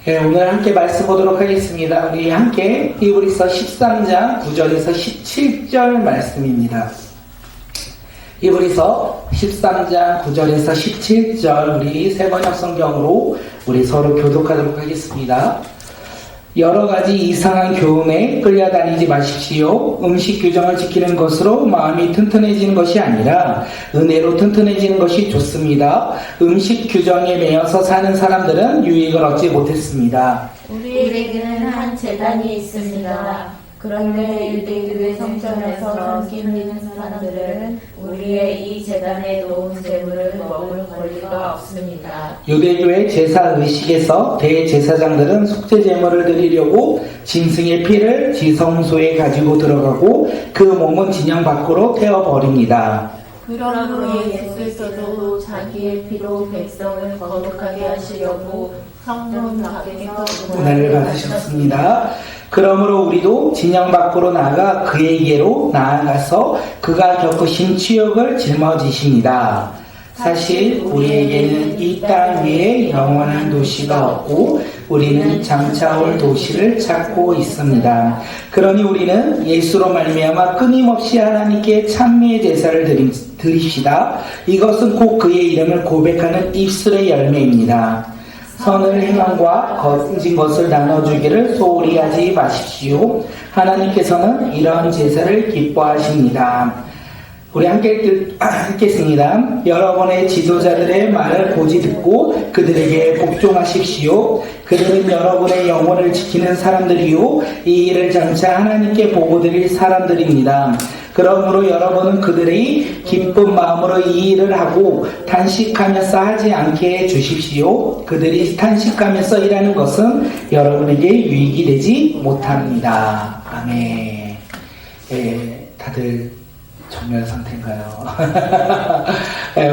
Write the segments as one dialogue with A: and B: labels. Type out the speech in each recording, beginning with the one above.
A: 오늘 함께 말씀 보도록 하겠습니다. 우리 함께 히브리서 13장 9절에서 17절 말씀입니다. 히브리서 13장 9절에서 17절 우리 세번역 성경으로 우리 서로 교독하도록 하겠습니다. 여러 가지 이상한 교훈에 끌려다니지 마십시오. 음식 규정을 지키는 것으로 마음이 튼튼해지는 것이 아니라 은혜로 튼튼해지는 것이 좋습니다. 음식 규정에 매여서 사는 사람들은 유익을 얻지 못했습니다.
B: 우리에게는 한 제단이 있습니다. 그런데 유대교회 성전에서 섬기는 사람들은 우리의 이 제단에 놓은 제물을 먹을 권리가 없습니다.
A: 유대교회 제사의식에서 대제사장들은 속죄제물을 드리려고 짐승의 피를 지성소에 가지고 들어가고 그 몸은 진영 밖으로 태워버립니다.
B: 그러므로 예수께서도 자기의 피로 백성을 거룩하게 하시려고 성문 밖에서
A: 고난을 받으셨습니다. 그러므로 우리도 진영 밖으로 나아가 그에게로 나아가서 그가 겪으신 치욕을 짊어지십니다. 사실 우리에게는 이 땅 위에 영원한 도시가 없고 우리는 장차 올 도시를 찾고 있습니다. 그러니 우리는 예수로 말미암아 끊임없이 하나님께 찬미의 제사를 드립시다. 이것은 곧 그의 이름을 고백하는 입술의 열매입니다. 선을 행함과 거짓 것을 나눠주기를 소홀히 하지 마십시오. 하나님께서는 이런 제사를 기뻐하십니다. 우리 함께 읽겠습니다. 여러분의 지도자들의 말을 고지 듣고 그들에게 복종하십시오. 그들은 여러분의 영혼을 지키는 사람들이요 이 일을 장차 하나님께 보고드릴 사람들입니다. 그러므로 여러분은 그들이 기쁜 마음으로 이 일을 하고 탄식하면서 하지 않게 해주십시오. 그들이 탄식하면서 일하는 것은 여러분에게 유익이 되지 못합니다. 아멘. 다들 정면 상태인가요?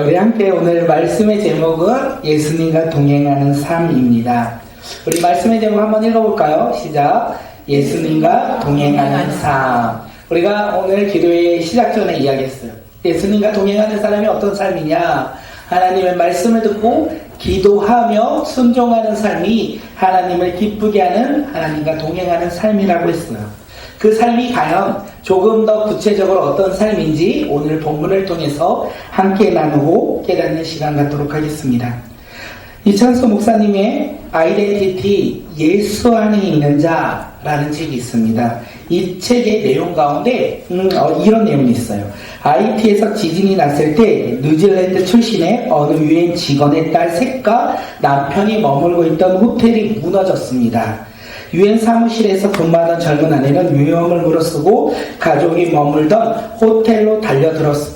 A: 우리 함께 오늘 말씀의 제목은 예수님과 동행하는 삶입니다. 우리 말씀의 제목 한번 읽어볼까요? 시작. 예수님과 동행하는 삶. 우리가 오늘 기도의 시작 전에 이야기했어요. 예수님과 동행하는 사람이 어떤 삶이냐? 하나님의 말씀을 듣고 기도하며 순종하는 삶이 하나님을 기쁘게 하는 하나님과 동행하는 삶이라고 했어요. 그 삶이 과연 조금 더 구체적으로 어떤 삶인지 오늘 본문을 통해서 함께 나누고 깨닫는 시간 갖도록 하겠습니다. 이찬수 목사님의 아이덴티티 예수 안에 있는 자라는 책이 있습니다. 이 책의 내용 가운데 이런 내용이 있어요. 하이티에서 지진이 났을 때 뉴질랜드 출신의 어느 유엔 직원의 딸 셋과 남편이 머물고 있던 호텔이 무너졌습니다. 유엔 사무실에서 근무하던 젊은 아내는 위험을 무릅쓰고 가족이 머물던 호텔로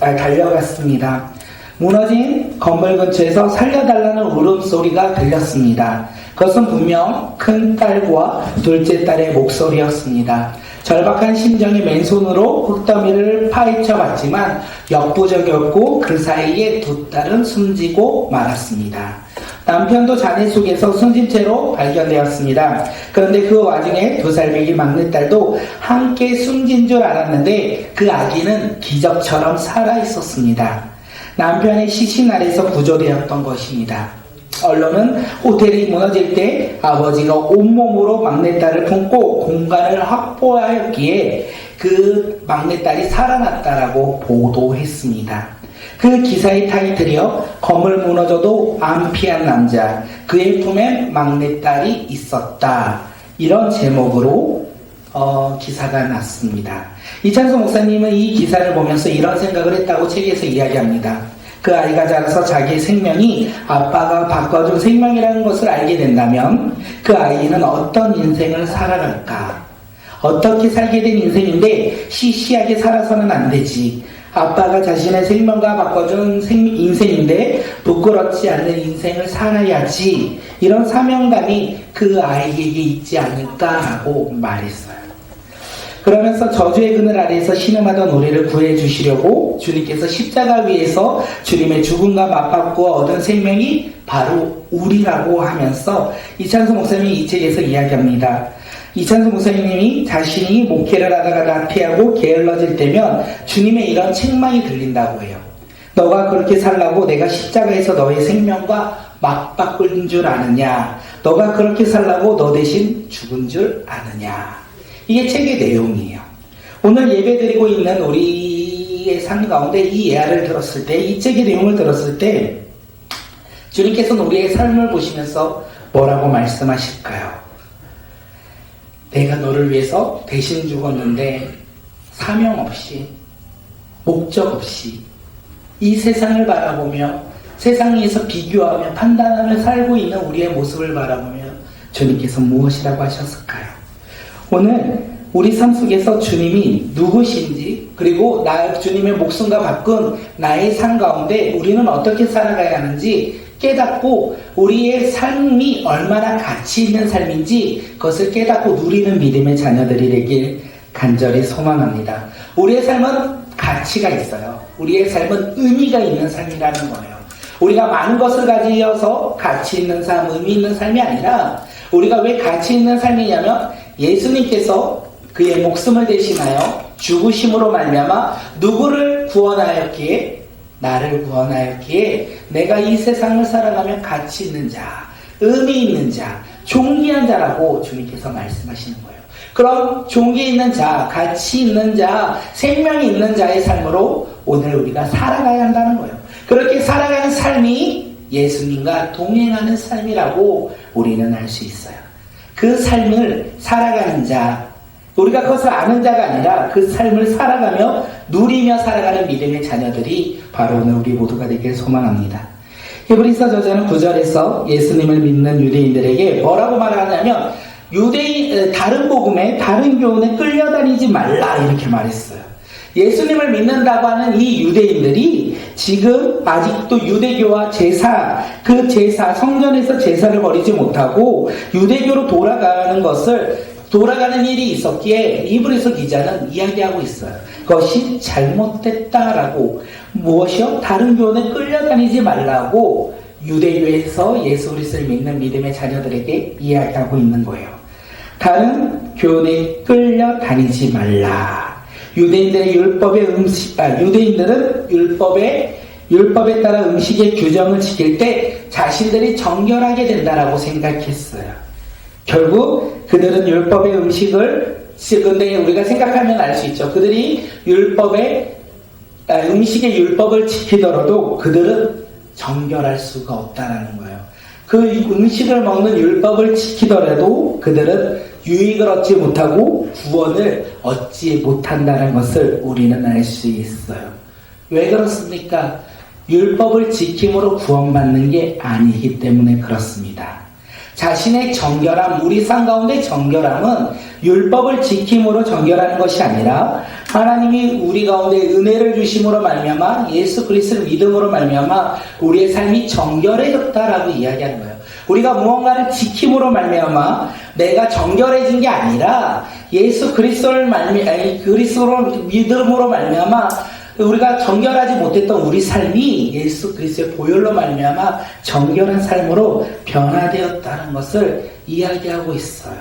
A: 달려갔습니다. 무너진 건물 근처에서 살려달라는 울음소리가 들렸습니다. 그것은 분명 큰 딸과 둘째 딸의 목소리였습니다. 절박한 심정에 맨손으로 흙더미를 파헤쳐 봤지만 역부족이었고 그 사이에 두 딸은 숨지고 말았습니다. 남편도 잔해 속에서 숨진 채로 발견되었습니다. 그런데 그 와중에 2살배기 막내딸도 함께 숨진 줄 알았는데 그 아기는 기적처럼 살아있었습니다. 남편의 시신 아래에서 구조되었던 것입니다. 언론은 호텔이 무너질 때 아버지가 온몸으로 막내딸을 품고 공간을 확보하였기에 그 막내딸이 살아났다라고 보도했습니다. 그 기사의 타이틀이요. 건물 무너져도 안 피한 남자. 그의 품에 막내딸이 있었다. 이런 제목으로 기사가 났습니다. 이찬수 목사님은 이 기사를 보면서 이런 생각을 했다고 책에서 이야기합니다. 그 아이가 자라서 자기의 생명이 아빠가 바꿔준 생명이라는 것을 알게 된다면 그 아이는 어떤 인생을 살아갈까? 어떻게 살게 된 인생인데 시시하게 살아서는 안 되지. 아빠가 자신의 생명과 바꿔준 인생인데 부끄럽지 않는 인생을 살아야지. 이런 사명감이 그 아이에게 있지 않을까라고 말했어요. 그러면서 저주의 그늘 아래에서 신음하던 우리를 구해주시려고 주님께서 십자가 위에서 주님의 죽음과 맞받고 얻은 생명이 바로 우리라고 하면서 이찬수 목사님이 이 책에서 이야기합니다. 이찬수 목사님이 자신이 목회를 하다가 나태하고 게을러질 때면 주님의 이런 책망이 들린다고 해요. 너가 그렇게 살라고 내가 십자가에서 너의 생명과 맞바꾼 줄 아느냐? 너가 그렇게 살라고 너 대신 죽은 줄 아느냐? 이게 책의 내용이에요. 오늘 예배드리고 있는 우리의 삶 가운데 이 예화를 들었을 때, 이 책의 내용을 들었을 때 주님께서는 우리의 삶을 보시면서 뭐라고 말씀하실까요? 내가 너를 위해서 대신 죽었는데 사명 없이, 목적 없이 이 세상을 바라보며 세상에서 비교하며 판단하며 살고 있는 우리의 모습을 바라보며 주님께서 무엇이라고 하셨을까요? 오늘 우리 삶 속에서 주님이 누구신지, 그리고 주님의 목숨과 바꾼 나의 삶 가운데 우리는 어떻게 살아가야 하는지 깨닫고 우리의 삶이 얼마나 가치 있는 삶인지 그것을 깨닫고 누리는 믿음의 자녀들이 되길 간절히 소망합니다. 우리의 삶은 가치가 있어요. 우리의 삶은 의미가 있는 삶이라는 거예요. 우리가 많은 것을 가지어서 가치 있는 삶, 의미 있는 삶이 아니라 우리가 왜 가치 있는 삶이냐면 예수님께서 그의 목숨을 대신하여 죽으심으로 말미암아 누구를 구원하였기에? 나를 구원하였기에 내가 이 세상을 살아가며 가치 있는 자, 의미 있는 자, 존귀한 자라고 주님께서 말씀하시는 거예요. 그럼 존귀 있는 자, 가치 있는 자, 생명이 있는 자의 삶으로 오늘 우리가 살아가야 한다는 거예요. 그렇게 살아가는 삶이 예수님과 동행하는 삶이라고 우리는 알 수 있어요. 그 삶을 살아가는 자, 우리가 그것을 아는 자가 아니라 그 삶을 살아가며 누리며 살아가는 믿음의 자녀들이 바로 오늘 우리 모두가 되길 소망합니다. 히브리서 저자는 9절에서 예수님을 믿는 유대인들에게 뭐라고 말하냐면 다른 복음에, 다른 교훈에 끌려다니지 말라 이렇게 말했어요. 예수님을 믿는다고 하는 이 유대인들이 지금 아직도 유대교와 성전에서 제사를 버리지 못하고 유대교로 돌아가는 일이 있었기에 히브리서 기자는 이야기하고 있어요. 그것이 잘못됐다라고, 무엇이요? 다른 교훈에 끌려다니지 말라고 유대교에서 예수 그리스도를 믿는 믿음의 자녀들에게 이야기하고 있는 거예요. 다른 교훈에 끌려다니지 말라. 유대인들은 율법에 따라 음식의 규정을 지킬 때 자신들이 정결하게 된다라고 생각했어요. 결국 그들은 율법의 근데 우리가 생각하면 알 수 있죠. 그들이 음식의 율법을 지키더라도 그들은 정결할 수가 없다라는 거예요. 그 음식을 먹는 율법을 지키더라도 그들은 유익을 얻지 못하고 구원을 얻지 못한다는 것을 우리는 알 수 있어요. 왜 그렇습니까? 율법을 지킴으로 구원받는 게 아니기 때문에 그렇습니다. 자신의 정결함, 우리 삶 가운데 정결함은 율법을 지킴으로 정결하는 것이 아니라 하나님이 우리 가운데 은혜를 주심으로 말미암아 예수 그리스도를 믿음으로 말미암아 우리의 삶이 정결해졌다라고 이야기하는 거예요. 우리가 무언가를 지킴으로 말미암아 내가 정결해진 게 아니라 예수 그리스도를 믿음으로 말미암아 우리가 정결하지 못했던 우리 삶이 예수 그리스도의 보혈로 말미암아 정결한 삶으로 변화되었다는 것을 이야기하고 있어요.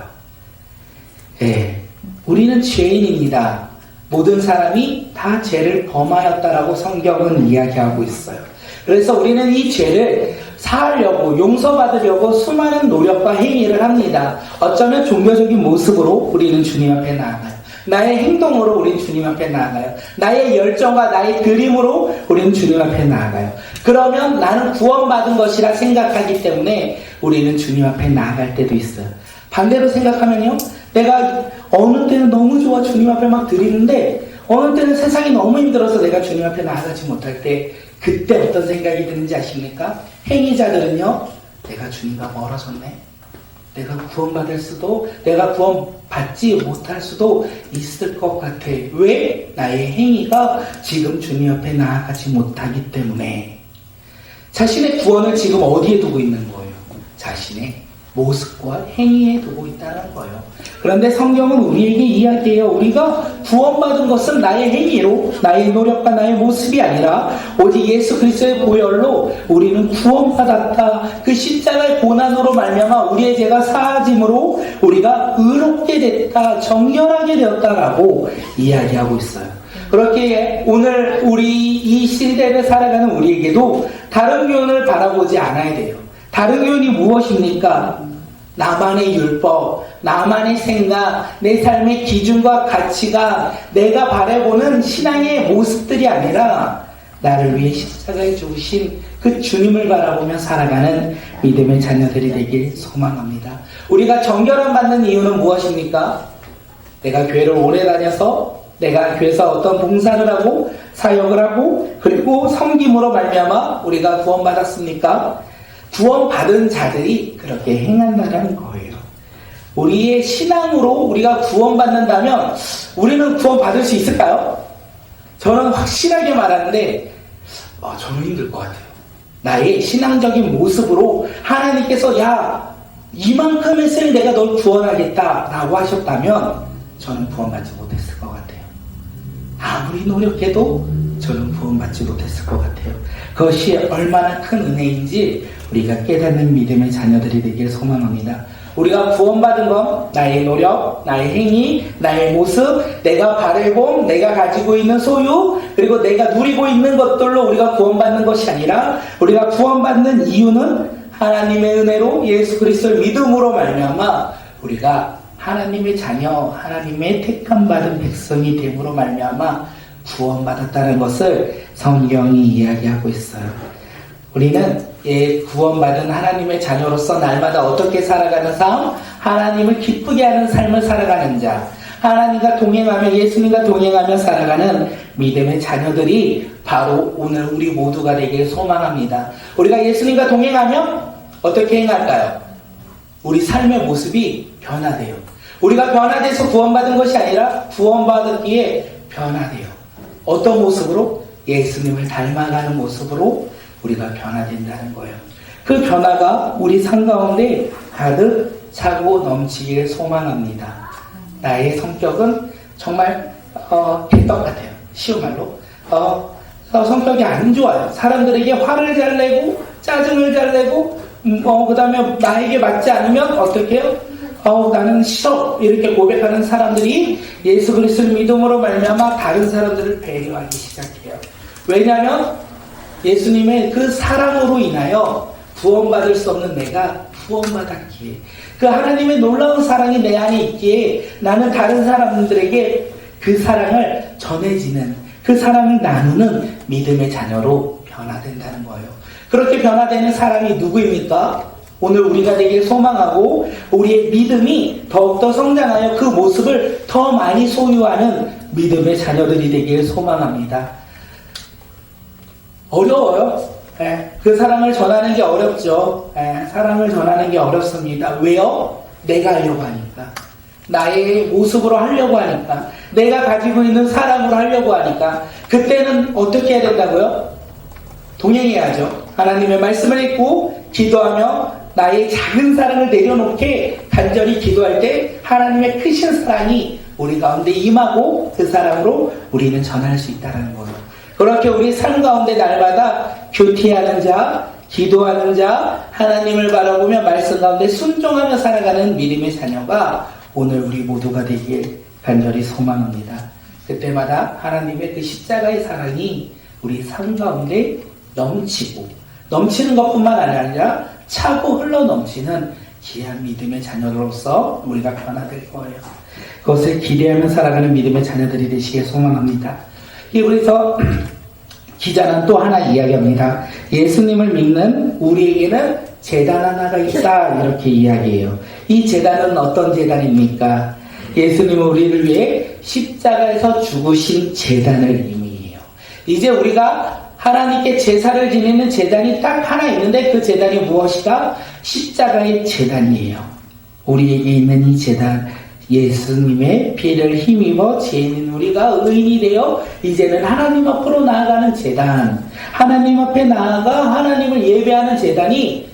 A: 우리는 죄인입니다. 모든 사람이 다 죄를 범하였다라고 성경은 이야기하고 있어요. 그래서 우리는 이 죄를 사하려고, 용서받으려고 수많은 노력과 행위를 합니다. 어쩌면 종교적인 모습으로 우리는 주님 앞에 나아가요. 나의 행동으로 우리는 주님 앞에 나아가요. 나의 열정과 나의 드림으로 우리는 주님 앞에 나아가요. 그러면 나는 구원받은 것이라 생각하기 때문에 우리는 주님 앞에 나아갈 때도 있어요. 반대로 생각하면요, 내가 어느 때는 너무 좋아 주님 앞에 막 드리는데 어느 때는 세상이 너무 힘들어서 내가 주님 앞에 나아가지 못할 때 그때 어떤 생각이 드는지 아십니까? 행위자들은요, 내가 주님과 멀어졌네. 내가 구원받지 못할 수도 있을 것 같아. 왜? 나의 행위가 지금 주님 앞에 나아가지 못하기 때문에. 자신의 구원을 지금 어디에 두고 있는 거예요? 자신의 모습과 행위에 두고 있다는 거예요. 그런데 성경은 우리에게 이야기해요. 우리가 구원받은 것은 나의 행위로, 나의 노력과 나의 모습이 아니라 오직 예수 그리스도의 보혈로 우리는 구원받았다. 그 십자가의 고난으로 말미암아 우리의 죄가 사하짐으로 우리가 의롭게 됐다, 정결하게 되었다라고 이야기하고 있어요. 그렇게 오늘 우리 이 시대를 살아가는 우리에게도 다른 교훈을 바라보지 않아야 돼요. 다른 교훈이 무엇입니까? 나만의 율법, 나만의 생각, 내 삶의 기준과 가치가 내가 바라보는 신앙의 모습들이 아니라 나를 위해 십자가에 죽으신 그 주님을 바라보며 살아가는 믿음의 자녀들이 되길 소망합니다. 우리가 정결함 받는 이유는 무엇입니까? 내가 교회를 오래 다녀서 내가 교회에서 어떤 봉사를 하고 사역을 하고 그리고 섬김으로 말미암아 우리가 구원받았습니까? 구원받은 자들이 그렇게 행한다는 거예요. 우리의 신앙으로 우리가 구원받는다면 우리는 구원받을 수 있을까요? 저는 확실하게 말하는데 저는 힘들 것 같아요. 나의 신앙적인 모습으로 하나님께서 야 이만큼 했으니 내가 널 구원하겠다 라고 하셨다면 저는 구원받지 못했을 것 같아요. 아무리 노력해도 저는 구원받지 못했을 것 같아요. 그것이 얼마나 큰 은혜인지 우리가 깨닫는 믿음의 자녀들이 되길 소망합니다. 우리가 구원받은 건 나의 노력, 나의 행위, 나의 모습, 내가 바라본, 내가 가지고 있는 소유, 그리고 내가 누리고 있는 것들로 우리가 구원받는 것이 아니라 우리가 구원받는 이유는 하나님의 은혜로 예수 그리스도를 믿음으로 말미암아 우리가 하나님의 자녀, 하나님의 택함받은 백성이 됨으로 말미암아 구원받았다는 것을 성경이 이야기하고 있어요. 우리는 구원받은 하나님의 자녀로서 날마다 어떻게 살아가는 삶, 하나님을 기쁘게 하는 삶을 살아가는 자, 하나님과 동행하며 예수님과 동행하며 살아가는 믿음의 자녀들이 바로 오늘 우리 모두가 되길 소망합니다. 우리가 예수님과 동행하며 어떻게 행할까요? 우리 삶의 모습이 변화돼요. 우리가 변화돼서 구원받은 것이 아니라 구원받았기에 변화돼요. 어떤 모습으로? 예수님을 닮아가는 모습으로 우리가 변화된다는 거예요. 그 변화가 우리 삶 가운데 가득 차고 넘치길 소망합니다. 나의 성격은 정말 개떡 같아요. 쉬운 말로 성격이 안 좋아요. 사람들에게 화를 잘 내고 짜증을 잘 내고 그 다음에 나에게 맞지 않으면 어떻게 해요? 나는 싫어 이렇게 고백하는 사람들이 예수 그리스도를 믿음으로 말미암아 다른 사람들을 배려하기 시작해요. 왜냐하면 예수님의 그 사랑으로 인하여 구원받을 수 없는 내가 구원받았기에 그 하나님의 놀라운 사랑이 내 안에 있기에 나는 다른 사람들에게 그 사랑을 전해지는 그 사랑을 나누는 믿음의 자녀로 변화된다는 거예요. 그렇게 변화되는 사람이 누구입니까? 오늘 우리가 되길 소망하고 우리의 믿음이 더욱더 성장하여 그 모습을 더 많이 소유하는 믿음의 자녀들이 되길 소망합니다. 어려워요. 그 사랑을 전하는 게 어렵죠. 사랑을 전하는 게 어렵습니다. 왜요? 내가 하려고 하니까. 나의 모습으로 하려고 하니까. 내가 가지고 있는 사랑으로 하려고 하니까. 그때는 어떻게 해야 된다고요? 동행해야죠. 하나님의 말씀을 읽고 기도하며 나의 작은 사랑을 내려놓게 간절히 기도할 때 하나님의 크신 사랑이 우리 가운데 임하고 그 사랑으로 우리는 전할 수 있다는 거예요. 그렇게 우리 삶 가운데 날마다 교태하는 자, 기도하는 자, 하나님을 바라보며 말씀 가운데 순종하며 살아가는 믿음의 자녀가 오늘 우리 모두가 되길 간절히 소망합니다. 그때마다 하나님의 그 십자가의 사랑이 우리 삶 가운데 넘치는 것뿐만 아니라 차고 흘러 넘치는 귀한 믿음의 자녀로서 우리가 변화될 거예요. 그것을 기대하며 살아가는 믿음의 자녀들이 되시길 소망합니다. 그래서 기자는 또 하나 이야기합니다. 예수님을 믿는 우리에게는 제단 하나가 있다 이렇게 이야기해요. 이 제단은 어떤 제단입니까? 예수님은 우리를 위해 십자가에서 죽으신 제단을 의미해요. 이제 우리가 하나님께 제사를 지내는 제단이 딱 하나 있는데 그 제단이 무엇이다? 십자가의 제단이에요. 우리에게 있는 이 제단, 예수님의 피를 힘입어 죄인인 우리가 의인이 되어 이제는 하나님 앞으로 나아가는 제단, 하나님 앞에 나아가 하나님을 예배하는 제단이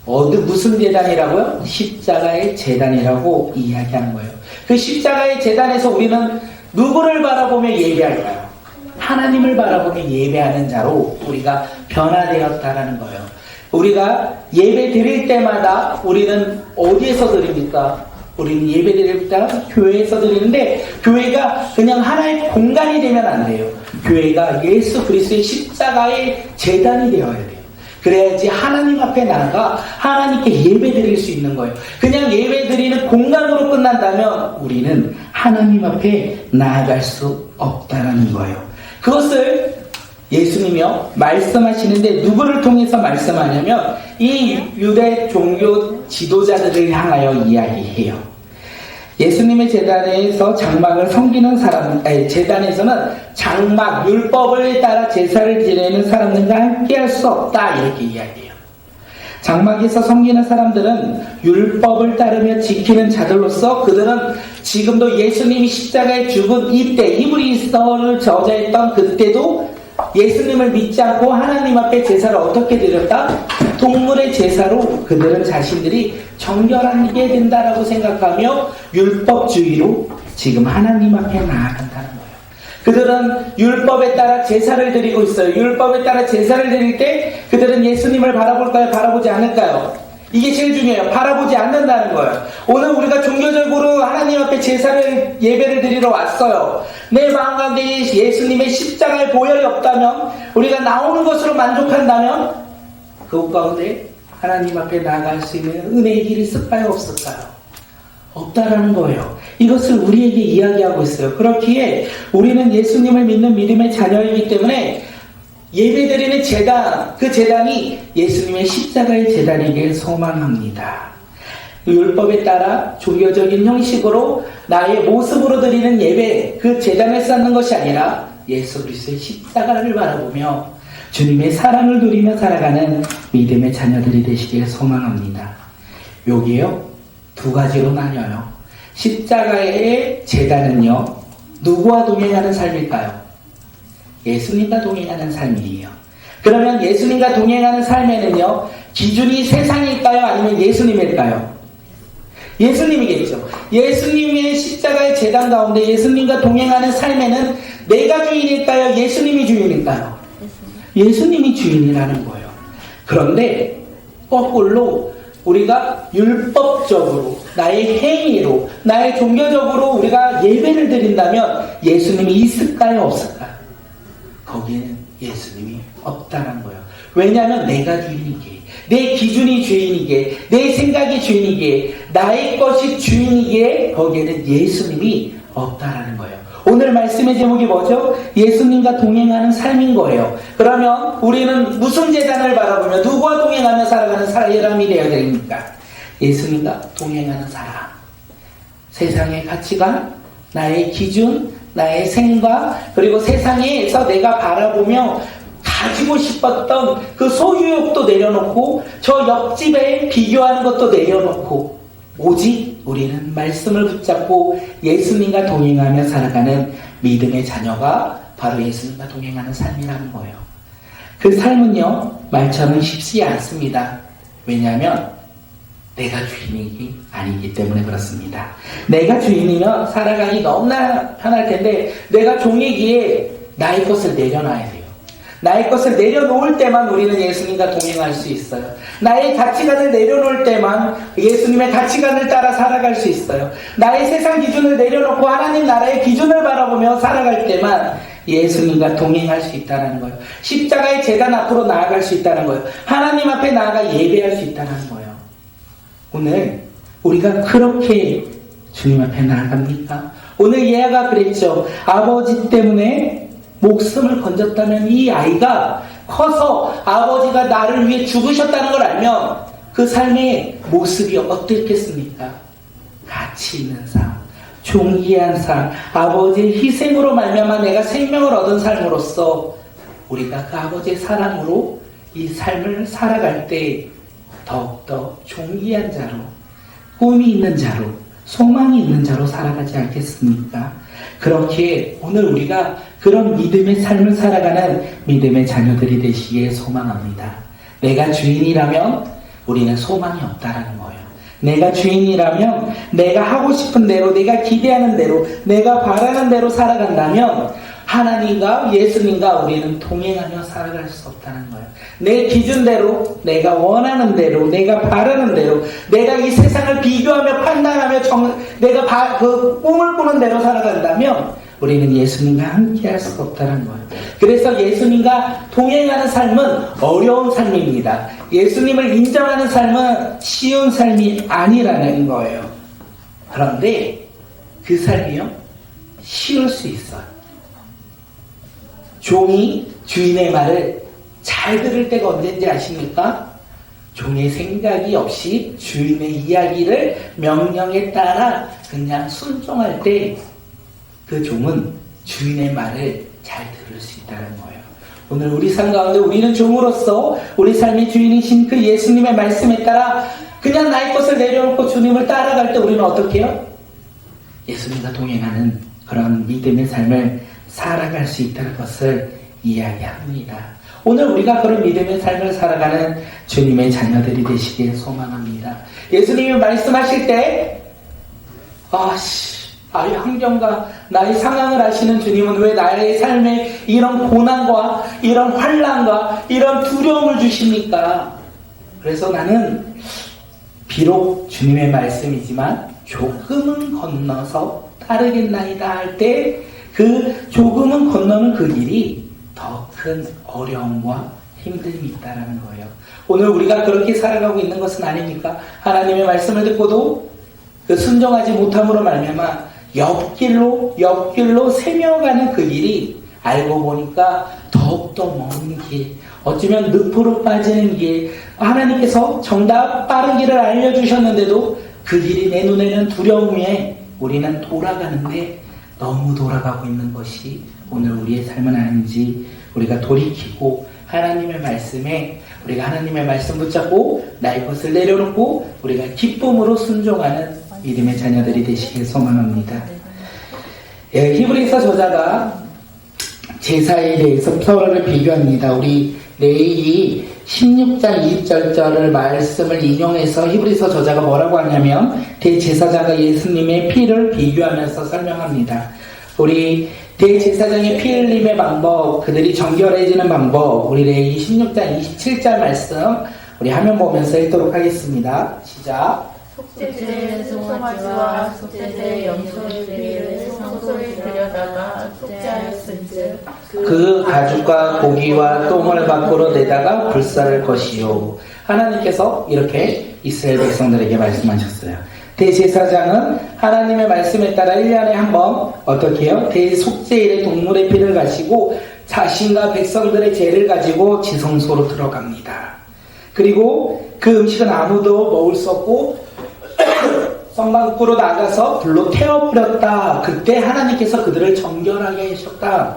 A: 무슨 제단이라고요? 십자가의 제단이라고 이야기하는 거예요. 그 십자가의 제단에서 우리는 누구를 바라보며 예배할까요? 하나님을 바라보며 예배하는 자로 우리가 변화되었다라는 거예요. 우리가 예배 드릴 때마다 우리는 어디에서 드립니까? 우리는 예배 드릴 때 교회에서 드리는데 교회가 그냥 하나의 공간이 되면 안 돼요. 교회가 예수 그리스도의 십자가의 제단이 되어야 돼요. 그래야지 하나님 앞에 나아가 하나님께 예배 드릴 수 있는 거예요. 그냥 예배 드리는 공간으로 끝난다면 우리는 하나님 앞에 나아갈 수 없다는 거예요. 그것을 예수님이요 말씀하시는데 누구를 통해서 말씀하냐면 이 유대 종교 지도자들을 향하여 이야기해요. 예수님의 재단에서 장막을 섬기는 사람, 재단에서는 장막, 율법을 따라 제사를 지내는 사람들과 함께 할 수 없다 이렇게 이야기해요. 장막에서 섬기는 사람들은 율법을 따르며 지키는 자들로서 그들은 지금도 예수님이 십자가에 죽은 이때 히브리서를 저자했던 그때도 예수님을 믿지 않고 하나님 앞에 제사를 어떻게 드렸다? 동물의 제사로 그들은 자신들이 정결하게 된다라고 생각하며 율법주의로 지금 하나님 앞에 나아간다는 거예요. 그들은 율법에 따라 제사를 드리고 있어요. 율법에 따라 제사를 드릴 때 그들은 예수님을 바라볼까요? 바라보지 않을까요? 이게 제일 중요해요. 바라보지 않는다는 거예요. 오늘 우리가 종교적으로 하나님 앞에 제사를 예배를 드리러 왔어요. 내 마음 가운데 예수님의 십자가의 보혈이 없다면 우리가 나오는 것으로 만족한다면 그것 가운데 하나님 앞에 나아갈 수 있는 은혜의 길이 있을까요? 없을까요? 없다라는 거예요. 이것을 우리에게 이야기하고 있어요. 그렇기에 우리는 예수님을 믿는 믿음의 자녀이기 때문에 예배드리는 제단, 그 제단이 예수님의 십자가의 제단이길 소망합니다. 율법에 따라 종교적인 형식으로 나의 모습으로 드리는 예배, 그 제단을 쌓는 것이 아니라 예수 그리스도의 십자가를 바라보며 주님의 사랑을 누리며 살아가는 믿음의 자녀들이 되시길 소망합니다. 여기에요, 두 가지로 나뉘어요. 십자가의 제단은요, 누구와 동행하는 삶일까요? 예수님과 동행하는 삶이에요. 그러면 예수님과 동행하는 삶에는요, 기준이 세상일까요? 아니면 예수님일까요? 예수님이겠죠. 예수님의 십자가의 제단 가운데 예수님과 동행하는 삶에는 내가 주인일까요? 예수님이 주인일까요? 예수님이 주인이라는 거예요. 그런데 거꾸로 우리가 율법적으로 나의 행위로 나의 종교적으로 우리가 예배를 드린다면 예수님이 있을까요? 없을까요? 거기에는 예수님이 없다는 거예요. 왜냐하면 내가 주인이기에, 내 기준이 주인이기에, 내 생각이 주인이기에, 나의 것이 주인이기에 거기에는 예수님이 없다는 거예요. 오늘 말씀의 제목이 뭐죠? 예수님과 동행하는 삶인 거예요. 그러면 우리는 무슨 제단을 바라보며 누구와 동행하며 살아가는 사람이 되어야 됩니까? 예수님과 동행하는 사람. 세상의 가치관, 나의 기준, 나의 생각, 그리고 세상에서 내가 바라보며 가지고 싶었던 그 소유욕도 내려놓고 저 옆집에 비교하는 것도 내려놓고 오직 우리는 말씀을 붙잡고 예수님과 동행하며 살아가는 믿음의 자녀가 바로 예수님과 동행하는 삶이라는 거예요. 그 삶은요, 말처럼 쉽지 않습니다. 왜냐하면 내가 주인이 아니기 때문에 그렇습니다. 내가 주인이면 살아가기 너무나 편할 텐데 내가 종이기에 나의 것을 내려놔야 돼요. 나의 것을 내려놓을 때만 우리는 예수님과 동행할 수 있어요. 나의 가치관을 내려놓을 때만 예수님의 가치관을 따라 살아갈 수 있어요. 나의 세상 기준을 내려놓고 하나님 나라의 기준을 바라보며 살아갈 때만 예수님과 동행할 수 있다는 거예요. 십자가의 제단 앞으로 나아갈 수 있다는 거예요. 하나님 앞에 나아가 예배할 수 있다는 거예요. 오늘 우리가 그렇게 주님 앞에 나아갑니까? 오늘 예아가 그랬죠. 아버지 때문에 목숨을 건졌다면 이 아이가 커서 아버지가 나를 위해 죽으셨다는 걸 알면 그 삶의 모습이 어떻겠습니까? 가치 있는 삶, 존귀한 삶, 아버지의 희생으로 말미암아 내가 생명을 얻은 삶으로서 우리가 그 아버지의 사랑으로 이 삶을 살아갈 때 더욱더 존귀한 자로, 꿈이 있는 자로, 소망이 있는 자로 살아가지 않겠습니까? 그렇게 오늘 우리가 그런 믿음의 삶을 살아가는 믿음의 자녀들이 되시기에 소망합니다. 내가 주인이라면 우리는 소망이 없다라는 거예요. 내가 주인이라면 내가 하고 싶은 대로, 내가 기대하는 대로, 내가 바라는 대로 살아간다면 하나님과 예수님과 우리는 동행하며 살아갈 수 없다는 거예요. 내 기준대로, 내가 원하는 대로, 내가 바라는 대로, 내가 이 세상을 비교하며 판단하며 내가 그 꿈을 꾸는 대로 살아간다면 우리는 예수님과 함께 할 수가 없다는 거예요. 그래서 예수님과 동행하는 삶은 어려운 삶입니다. 예수님을 인정하는 삶은 쉬운 삶이 아니라는 거예요. 그런데 그 삶이요, 쉬울 수 있어요. 종이 주인의 말을 잘 들을 때가 언제인지 아십니까? 종의 생각이 없이 주인의 이야기를 명령에 따라 그냥 순종할 때 그 종은 주인의 말을 잘 들을 수 있다는 거예요. 오늘 우리 삶 가운데 우리는 종으로서 우리 삶의 주인이신 그 예수님의 말씀에 따라 그냥 나의 것을 내려놓고 주님을 따라갈 때 우리는 어떻게 해요? 예수님과 동행하는 그런 믿음의 삶을 살아갈 수 있다는 것을 이야기합니다. 오늘 우리가 그런 믿음의 삶을 살아가는 주님의 자녀들이 되시길 소망합니다. 예수님이 말씀하실 때 나의 환경과 나의 상황을 아시는 주님은 왜 나의 삶에 이런 고난과 이런 환난과 이런 두려움을 주십니까? 그래서 나는 비록 주님의 말씀이지만 조금은 건너서 따르겠나이다 할 때 그 조금은 건너는 그 길이 더 큰 어려움과 힘듦이 있다는 거예요. 오늘 우리가 그렇게 살아가고 있는 것은 아닙니까? 하나님의 말씀을 듣고도 그 순종하지 못함으로 말미암아 옆길로 새며가는 그 길이 알고 보니까 더욱더 먼 길, 어쩌면 늪으로 빠지는 길, 하나님께서 정답 빠른 길을 알려주셨는데도 그 길이 내 눈에는 두려움에 우리는 돌아가는데 너무 돌아가고 있는 것이 오늘 우리의 삶은 아닌지 우리가 돌이키고 하나님의 말씀에 우리가 하나님의 말씀 붙잡고 나의 것을 내려놓고 우리가 기쁨으로 순종하는 믿음의 자녀들이 되시길 소망합니다. 히브리서 저자가 제사에 대해서 서로를 비교합니다. 우리 레위 16장 20절을 말씀을 인용해서 히브리서 저자가 뭐라고 하냐면 대제사장과 예수님의 피를 비교하면서 설명합니다. 우리 대제사장의 피 흘림의 방법, 그들이 정결해지는 방법, 우리 레위 16장 27절 말씀 우리 화면 보면서 읽도록 하겠습니다. 시작.
B: 속죄제 송아지와 속죄제 염소의 피를 성소에 들여다가 속죄하였은즉
A: 그 가죽과 고기와 똥을 밖으로 내다가 불사를 것이요. 하나님께서 이렇게 이스라엘 백성들에게 말씀하셨어요. 대제사장은 하나님의 말씀에 따라 1년에 한 번 어떻게 해요? 대속죄일에 동물의 피를 가지고 자신과 백성들의 죄를 가지고 지성소로 들어갑니다. 그리고 그 음식은 아무도 먹을 수 없고 성막 밖으로 나가서 불로 태워버렸다. 그때 하나님께서 그들을 정결하게 하셨다.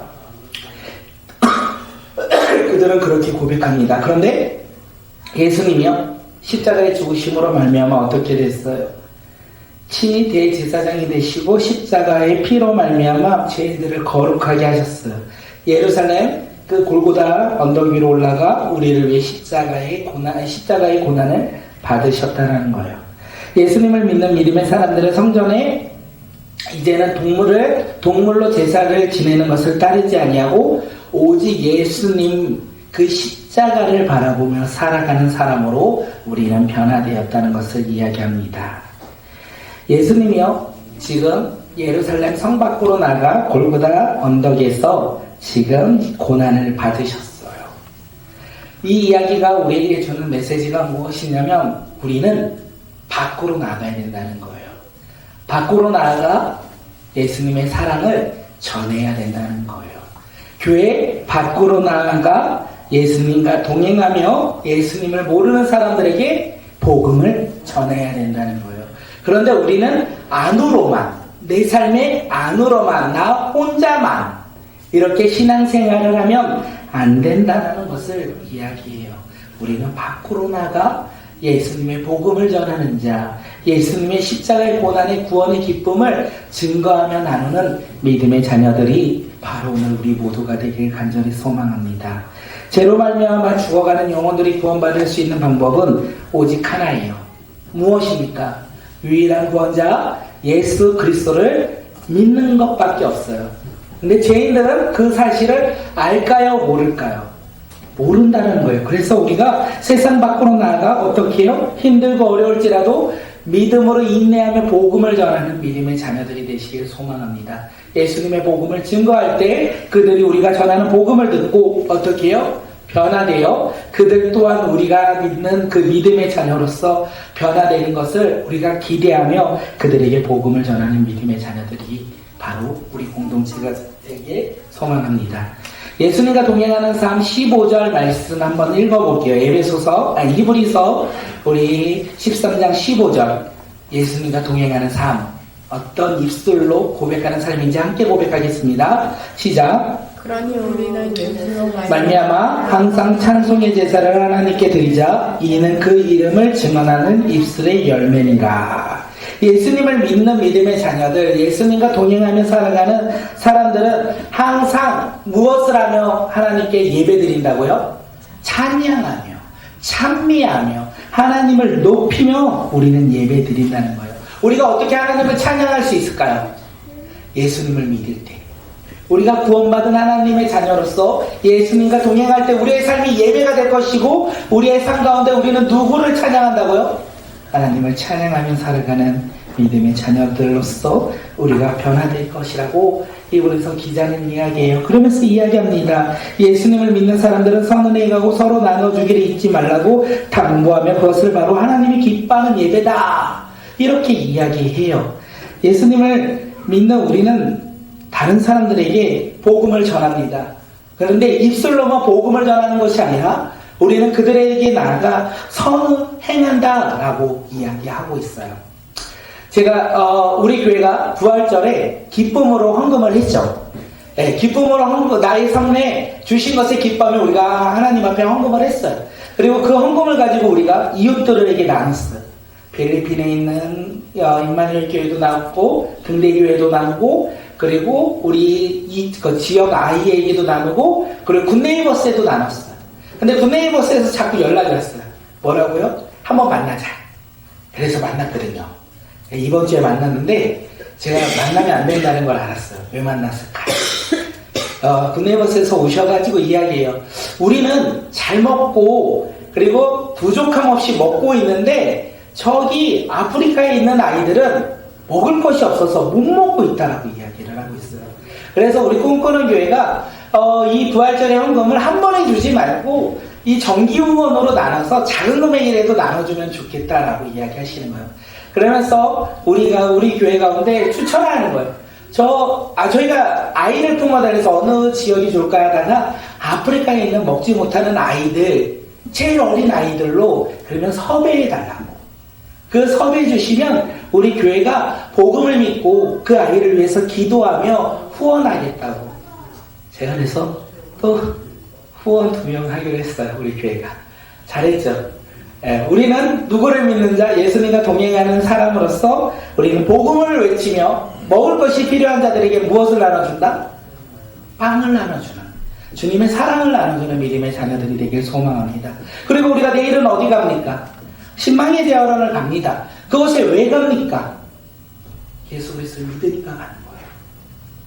A: 그들은 그렇게 고백합니다. 그런데 예수님이요, 십자가의 죽으심으로 말미암아 어떻게 됐어요? 친히 대제사장이 되시고 십자가의 피로 말미암아 죄인들을 거룩하게 하셨어요. 예루살렘 그 골고다 언덕 위로 올라가 우리를 위해 십자가의 고난을 받으셨다는 거예요. 예수님을 믿는 믿음의 사람들은 성전에 이제는 동물로 제사를 지내는 것을 따르지 아니하고 오직 예수님 그 십자가를 바라보며 살아가는 사람으로 우리는 변화되었다는 것을 이야기합니다. 예수님이요, 지금 예루살렘 성 밖으로 나가 골고다 언덕에서 지금 고난을 받으셨어요. 이 이야기가 우리에게 주는 메시지가 무엇이냐면 우리는 밖으로 나가야 된다는 거예요. 밖으로 나가 예수님의 사랑을 전해야 된다는 거예요. 교회 밖으로 나가 예수님과 동행하며 예수님을 모르는 사람들에게 복음을 전해야 된다는 거예요. 그런데 우리는 안으로만, 내 삶의 안으로만, 나 혼자만 이렇게 신앙생활을 하면 안 된다는 것을 이야기해요. 우리는 밖으로 나가 예수님의 복음을 전하는 자, 예수님의 십자가의 고난의 구원의 기쁨을 증거하며 나누는 믿음의 자녀들이 바로 오늘 우리 모두가 되길 간절히 소망합니다. 죄로 말미암아 죽어가는 영혼들이 구원받을 수 있는 방법은 오직 하나예요. 무엇입니까? 유일한 구원자 예수 그리스도를 믿는 것밖에 없어요. 근데 죄인들은 그 사실을 알까요? 모를까요? 모른다는 거예요. 그래서 우리가 세상 밖으로 나아가 어떻게 해요? 힘들고 어려울지라도 믿음으로 인내하며 복음을 전하는 믿음의 자녀들이 되시길 소망합니다. 예수님의 복음을 증거할 때 그들이 우리가 전하는 복음을 듣고 어떻게 해요? 변화되어 그들 또한 우리가 믿는 그 믿음의 자녀로서 변화되는 것을 우리가 기대하며 그들에게 복음을 전하는 믿음의 자녀들이 바로 우리 공동체가 되게 소망합니다. 예수님과 동행하는 삶 15절 말씀 한번 읽어볼게요. 히브리서 우리 13장 15절 예수님과 동행하는 삶 어떤 입술로 고백하는 삶인지 함께 고백하겠습니다. 시작.
B: 그러니 우리는 예수로
A: 말미암아 항상 찬송의 제사를 하나님께 드리자 이는 그 이름을 증언하는 입술의 열매니라. 예수님을 믿는 믿음의 자녀들, 예수님과 동행하며 살아가는 사람들은 항상 무엇을 하며 하나님께 예배드린다고요? 찬양하며 찬미하며 하나님을 높이며 우리는 예배드린다는 거예요. 우리가 어떻게 하나님을 찬양할 수 있을까요? 예수님을 믿을 때. 우리가 구원받은 하나님의 자녀로서 예수님과 동행할 때 우리의 삶이 예배가 될 것이고 우리의 삶 가운데 우리는 누구를 찬양한다고요? 하나님을 찬양하며 살아가는 믿음의 자녀들로서 우리가 변화될 것이라고 히브리서 기자는 이야기해요. 그러면서 이야기합니다. 예수님을 믿는 사람들은 선은에 가고 서로 나눠주기를 잊지 말라고 당부하며 그것을 바로 하나님이 기뻐하는 예배다. 이렇게 이야기해요. 예수님을 믿는 우리는 다른 사람들에게 복음을 전합니다. 그런데 입술로만 복음을 전하는 것이 아니라 우리는 그들에게 나아가 선을 행한다라고 이야기하고 있어요. 제가 우리 교회가 부활절에 기쁨으로 헌금을 했죠. 네, 기쁨으로 헌금, 나의 삶에 주신 것에 기뻐하며 우리가 하나님 앞에 헌금을 했어요. 그리고 그 헌금을 가지고 우리가 이웃들에게 나눴어요. 필리핀에 있는 임마누엘 교회도 나누고 등대교회도 나누고 그리고 우리 그 지역 아이에게도 나누고 그리고 굿네이버스에도 나눴어요. 근데 굿네이버스에서 자꾸 연락이 왔어요. 뭐라고요? 한번 만나자. 그래서 만났거든요. 이번 주에 만났는데 제가 만나면 안 된다는 걸 알았어요. 왜 만났을까요? 굿네이버스에서 오셔가지고 이야기해요. 우리는 잘 먹고 그리고 부족함 없이 먹고 있는데 저기 아프리카에 있는 아이들은 먹을 것이 없어서 못 먹고 있다라고 이야기를 하고 있어요. 그래서 우리 꿈꾸는 교회가 이 부활절의 헌금을 한 번에 주지 말고 이 정기 후원으로 나눠서 작은 금액이라도 나눠주면 좋겠다라고 이야기하시는 거예요. 그러면서 우리 교회 가운데 추천하는 거예요. 저희가 아이를 품어다 해서 어느 지역이 좋을까 하다가 아프리카에 있는 먹지 못하는 아이들, 제일 어린 아이들로 그러면 섭외해달라고. 그 섭외해 주시면 우리 교회가 복음을 믿고 그 아이를 위해서 기도하며 후원하겠다고. 제가 그래서 또 후원 2명 하기로 했어요. 우리 교회가. 잘했죠. 우리는 누구를 믿는 자, 예수님과 동행하는 사람으로서 우리는 복음을 외치며 먹을 것이 필요한 자들에게 무엇을 나눠준다? 빵을 나눠주는, 주님의 사랑을 나눠주는 믿음의 자녀들이 되길 소망합니다. 그리고 우리가 내일은 어디 갑니까? 신망의 대화론을 갑니다. 그곳에 왜 갑니까? 예수 그리스도를 믿으니까 가는 거예요.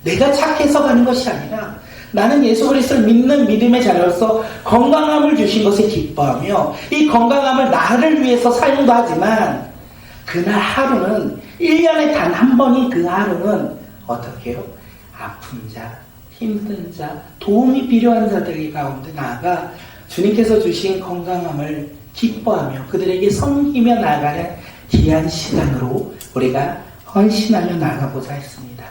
A: 내가 착해서 가는 것이 아니라 나는 예수 그리스도를 믿는 믿음의 자녀로서 건강함을 주신 것에 기뻐하며 이 건강함을 나를 위해서 사용도 하지만 그날 하루는 1년에 단 한 번인 그 하루는 어떻게 해요? 아픈 자, 힘든 자, 도움이 필요한 자들 가운데 나아가 주님께서 주신 건강함을 기뻐하며 그들에게 섬기며 나아가는 귀한 시간으로 우리가 헌신하며 나아가고자 했습니다.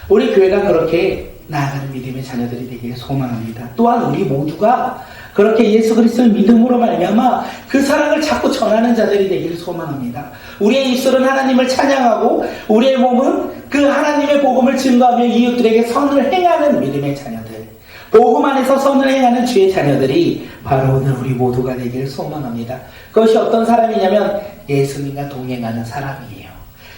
A: 우리 교회가 그렇게 나아가는 믿음의 자녀들이 되기를 소망합니다. 또한 우리 모두가 그렇게 예수 그리스도의 믿음으로 말미암아 그 사랑을 자꾸 전하는 자들이 되기를 소망합니다. 우리의 입술은 하나님을 찬양하고 우리의 몸은 그 하나님의 복음을 증거하며 이웃들에게 선을 행하는 믿음의 자녀들, 복음 안에서 선을 행하는 주의 자녀들이 바로 오늘 우리 모두가 되기를 소망합니다. 그것이 어떤 사람이냐면 예수님과 동행하는 사람이에요.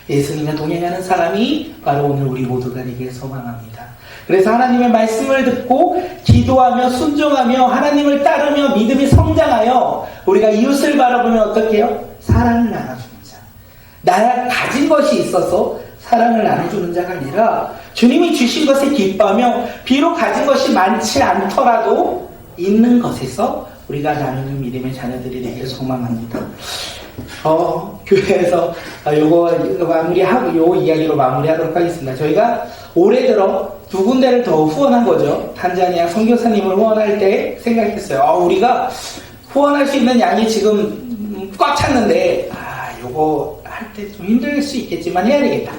A: 예수님과 동행하는 사람이 바로 오늘 우리 모두가 되기를 소망합니다. 그래서 하나님의 말씀을 듣고 기도하며 순종하며 하나님을 따르며 믿음이 성장하여 우리가 이웃을 바라보며 어떻게 해요? 사랑을 나눠주는 자. 나야 가진 것이 있어서 사랑을 나눠주는 자가 아니라 주님이 주신 것에 기뻐하며 비록 가진 것이 많지 않더라도 있는 것에서 우리가 나누는 믿음의 자녀들이 되기를 소망합니다. 교회에서 요거 마무리하고 요 이야기로 마무리하도록 하겠습니다. 저희가 올해 들어 두 군데를 더 후원한 거죠. 탄자니아 선교사님을 후원할 때 생각했어요. 우리가 후원할 수 있는 양이 지금 꽉 찼는데 요거 할 때 좀 힘들 수 있겠지만 해야 되겠다.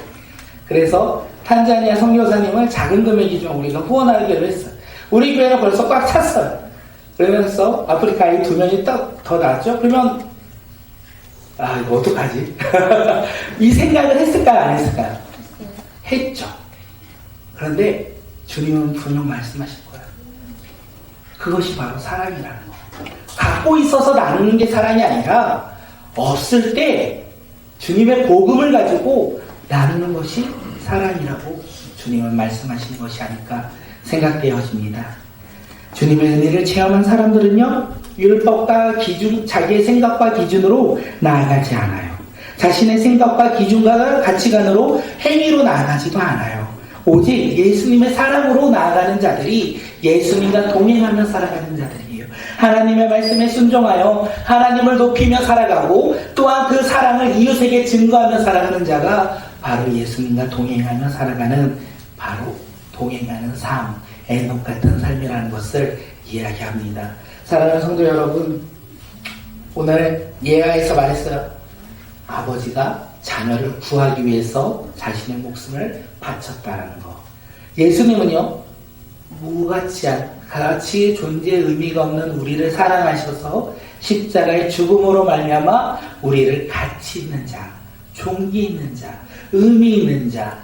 A: 그래서 탄자니아 선교사님을 작은 금액이 좀 우리가 후원하기로 했어요. 우리 교회는 벌써 꽉 찼어요. 그러면서 아프리카에 2명이 더 나왔죠. 그러면 이거 어떡하지? 이 생각을 했을까요? 안 했을까요? 했죠. 그런데 주님은 분명 말씀하실 거예요. 그것이 바로 사랑이라는 거. 갖고 있어서 나누는 게 사랑이 아니라 없을 때 주님의 복음을 가지고 나누는 것이 사랑이라고 주님은 말씀하시는 것이 아닐까 생각되어집니다. 주님의 은혜를 체험한 사람들은요, 율법과 기준, 자기의 생각과 기준으로 나아가지 않아요. 자신의 생각과 기준과 가치관으로 행위로 나아가지도 않아요. 오직 예수님의 사랑으로 나아가는 자들이 예수님과 동행하며 살아가는 자들이에요. 하나님의 말씀에 순종하여 하나님을 높이며 살아가고 또한 그 사랑을 이웃에게 증거하며 살아가는 자가 바로 예수님과 동행하며 살아가는 바로 동행하는 삶, 에녹 같은 삶이라는 것을 이야기합니다. 사랑하는 성도 여러분, 오늘 예화에서 말했어요. 아버지가 자녀를 구하기 위해서 자신의 목숨을 바쳤다는 거. 예수님은요, 같이 존재의 의미가 없는 우리를 사랑하셔서 십자가의 죽음으로 말미암아 우리를 가치 있는 자, 종기 있는 자, 의미 있는 자,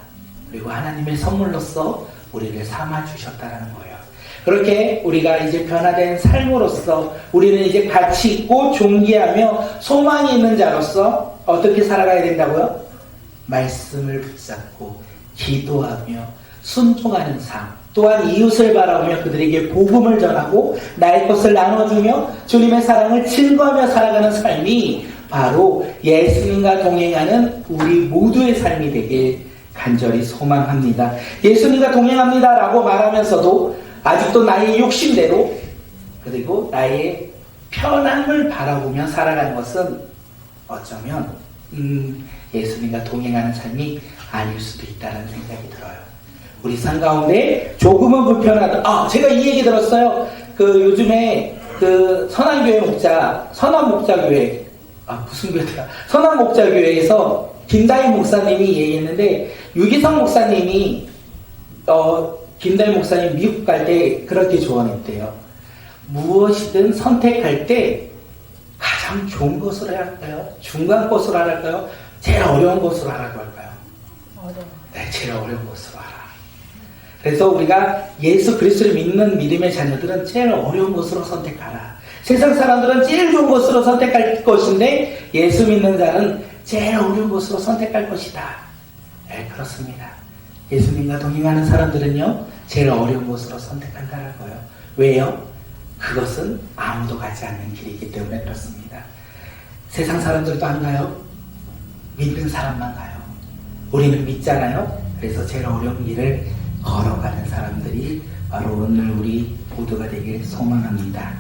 A: 그리고 하나님의 선물로서 우리를 삼아주셨다는 거예요. 그렇게 우리가 이제 변화된 삶으로서 우리는 이제 가치 있고 존귀하며 소망이 있는 자로서 어떻게 살아가야 된다고요? 말씀을 붙잡고 기도하며 순종하는 삶, 또한 이웃을 바라보며 그들에게 복음을 전하고 나의 것을 나눠주며 주님의 사랑을 증거하며 살아가는 삶이 바로 예수님과 동행하는 우리 모두의 삶이 되길 간절히 소망합니다. 예수님과 동행합니다 라고 말하면서도 아직도 나의 욕심대로 그리고 나의 편함을 바라보며 살아가는 것은 어쩌면 예수님과 동행하는 삶이 아닐 수도 있다는 생각이 들어요. 우리 삶 가운데 조금은 불편하다. 제가 이 얘기 들었어요. 요즘에 선한 목자교회 무슨 교회더라? 선한 목자교회에서 김다희 목사님이 얘기했는데, 유기성 목사님이 김다희 목사님 미국 갈 때 그렇게 조언했대요. 무엇이든 선택할 때 가장 좋은 것으로 할까요? 중간 것으로 할까요? 제일 어려운 것으로 하라고 할까요? 네, 제일 어려운 것으로 하라. 그래서 우리가 예수 그리스도를 믿는 믿음의 자녀들은 제일 어려운 것으로 선택하라. 세상 사람들은 제일 좋은 것으로 선택할 것인데 예수 믿는 자는 제일 어려운 것으로 선택할 것이다. 네, 그렇습니다. 예수님과 동행하는 사람들은요, 제일 어려운 것으로 선택한다는 거예요. 왜요? 그것은 아무도 가지 않는 길이기 때문에 그렇습니다. 세상 사람들도 안 가요? 믿는 사람만 가요. 우리는 믿잖아요? 그래서 제일 어려운 길을 걸어가는 사람들이 바로 오늘 우리 모두가 되길 소망합니다.